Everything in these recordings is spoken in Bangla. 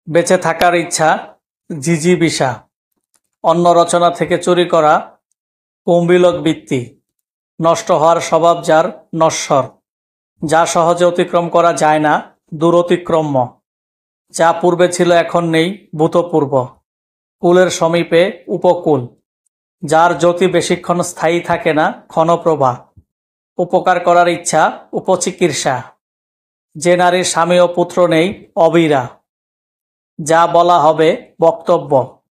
বেঁচে থাকার ইচ্ছা, জিজিবিষা। অন্য রচনা থেকে চুরি করা, কুম্ভিলক বৃত্তি। নষ্ট হওয়ার স্বভাব যার, নশ্বর। যা সহজে অতিক্রম করা যায় না, দূরতিক্রম্য। যা পূর্বে ছিল এখন নেই, ভূতপূর্ব। কূলের সমীপে উপকূল। যার জ্যোতি বেশিক্ষণ স্থায়ী থাকে না, ক্ষণপ্রভা। উপকার করার ইচ্ছা, উপচিকিৎসা। যে নারীর স্বামী ও পুত্র নেই, অবীরা। যা বলা হবে, বক্তব্য।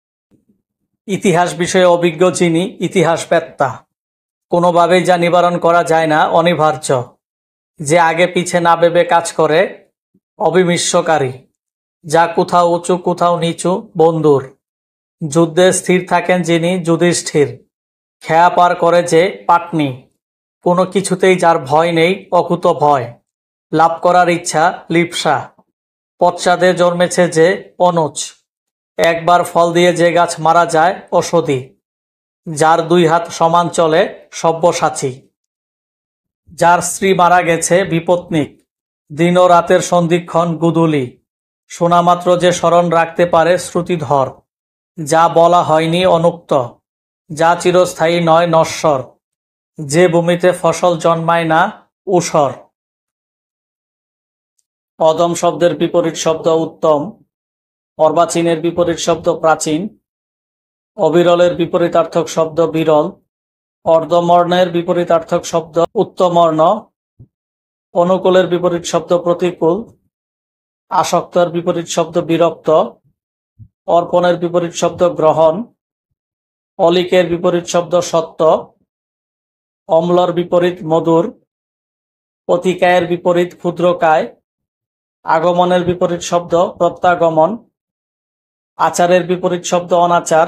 ইতিহাস বিষয়ে অভিজ্ঞ যিনি, ইতিহাসবেত্তা। কোনোভাবেই যা নিবারণ করা যায় না, অনিবার্য। যে আগে পিছে না ভেবে কাজ করে, অবিমিশ্রকারী। যা কোথাও উঁচু কোথাও নিচু, বন্ধুর। যুদ্ধে স্থির থাকেন যিনি, যুধিষ্ঠির। খেয়া পার করে যে, পাটনি। কোনো কিছুতেই যার ভয় নেই, অকুত ভয়। লাভ করার ইচ্ছা, লিপ্সা। পশ্চাদে জন্মেছে যে, অনুজ। একবার ফল দিয়ে যে গাছ মারা যায়, ওষধি। যার দুই হাত সমান চলে, সব্যসাচী। যার স্ত্রী মারা গেছে, বিপত্নিক। দিন ও রাতের সন্ধিক্ষণ, গুদুলি। শোনামাত্র যে স্মরণ রাখতে পারে, শ্রুতিধর। যা বলা হয়নি, অনুক্ত। যা চিরস্থায়ী নয়, নশ্বর। যে ভূমিতে ফসল জন্মায় না, ঊষর। অদম শব্দের বিপরীত শব্দ, উত্তম। অর্বাচীনের বিপরীত শব্দ, প্রাচীন। অবিরলের বিপরীতার্থক শব্দ, বিরল। অর্ধমর্ণের বিপরীতার্থক শব্দ, উত্তমর্ণ। অনুকূলের বিপরীত শব্দ, প্রতিকূল। আসক্তর বিপরীত শব্দ, বিরক্ত। অর্পণের বিপরীত শব্দ, গ্রহণ। অলিকের বিপরীত শব্দ, সত্য। অম্লর বিপরীত, মধুর। অতিকায়ের বিপরীত, ক্ষুদ্রকায়। আগমনের বিপরীত শব্দ, প্রত্যাগমন। আচারের বিপরীত শব্দ, অনাচার।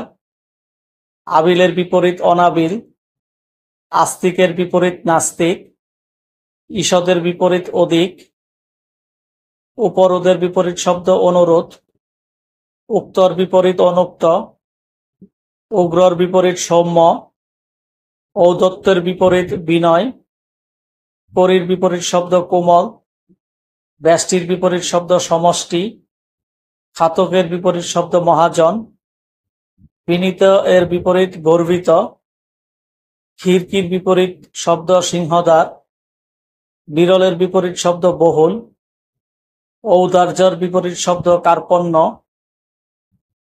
আবিলের বিপরীত, অনাবিল। আস্তিকের বিপরীত, নাস্তিক। ঈষদের বিপরীত, অধিক। উপরোধের বিপরীত শব্দ, অনুরোধ। উক্তর বিপরীত, অনুক্ত। উগ্রর বিপরীত, সৌম্য। ঔদ্ধত্যের বিপরীত, বিনয়। পরীর বিপরীত শব্দ, কোমল। ব্যষ্টির বিপরীত শব্দ, সমষ্টি। খাতকের বিপরীত শব্দ, মহাজন। বিনীত এর বিপরীত, গর্বিত। খিড়কির বিপরীত শব্দ, সিংহদ্বার। বিরলের বিপরীত শব্দ, বহুল। ঔদার্যর বিপরীত শব্দ, কার্পণ্য।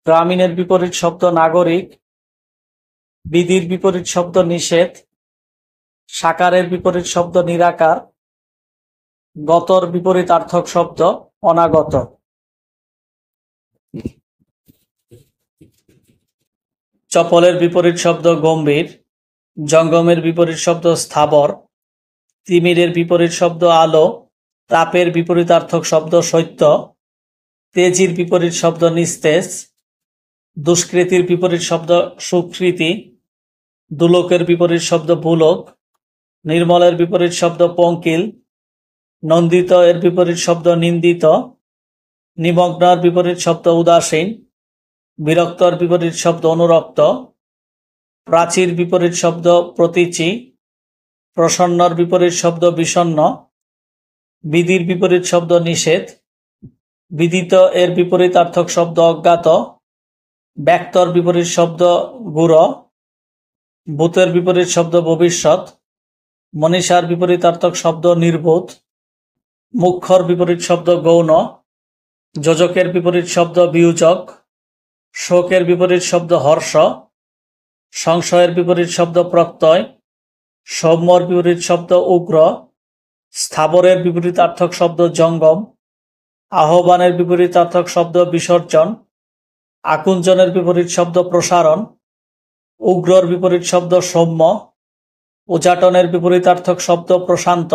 গ্রামীণের বিপরীত শব্দ, নাগরিক। বিধির বিপরীত শব্দ, নিষেধ। সাকারের বিপরীত শব্দ, নিরাকার। গতর বিপরীতার্থক শব্দ, অনাগত। চপলের বিপরীত শব্দ, গম্ভীর। জঙ্গমের বিপরীত শব্দ, স্থাবর। তিমিরের বিপরীত শব্দ, আলো। তাপের বিপরীতার্থক শব্দ, সত্য। তেজির বিপরীত শব্দ, নিস্তেজ। দুষ্কৃতির বিপরীত শব্দ, সুকৃতি। দুলোকের বিপরীত শব্দ, ভূলোক। নির্মলের বিপরীত শব্দ, পঙ্কিল। নন্দিত এর বিপরীত শব্দ, নিন্দিত। নিমগ্নর বিপরীত শব্দ, উদাসীন। বিরক্তর বিপরীত শব্দ, অনুরক্ত। প্রাচীর বিপরীত শব্দ, প্রতীচী। প্রসন্নর বিপরীত শব্দ, বিষণ্ণ। বিধির বিপরীত শব্দ, নিষেধ। বিদিত এর বিপরীতার্থক শব্দ, অজ্ঞাত। ব্যক্তর বিপরীত শব্দ, গুড়। ভূতের বিপরীত শব্দ, ভবিষ্যৎ। মনীষার বিপরীতার্থক শব্দ, নির্বোধ। মুখ্যর বিপরীত শব্দ, গৌণ। যোজকের বিপরীত শব্দ, বিয়োজক। শোকের বিপরীত শব্দ, হর্ষ। সংশয়ের বিপরীত শব্দ, প্রত্যয়। সৌম্যর বিপরীত শব্দ, উগ্র। স্থাবরের বিপরীতার্থক শব্দ, জঙ্গম। আহ্বানের বিপরীতার্থক শব্দ, বিসর্জন। আকুঞ্চনের বিপরীত শব্দ, প্রসারণ। উগ্রর বিপরীত শব্দ, সৌম্য। উচাটনের বিপরীতার্থক শব্দ, প্রশান্ত।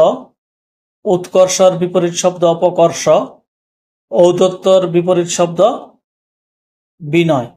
উৎকর্ষর বিপরীত শব্দ, অপকর্ষ। ঔদ্ধত্যর বিপরীত শব্দ, বিনয়।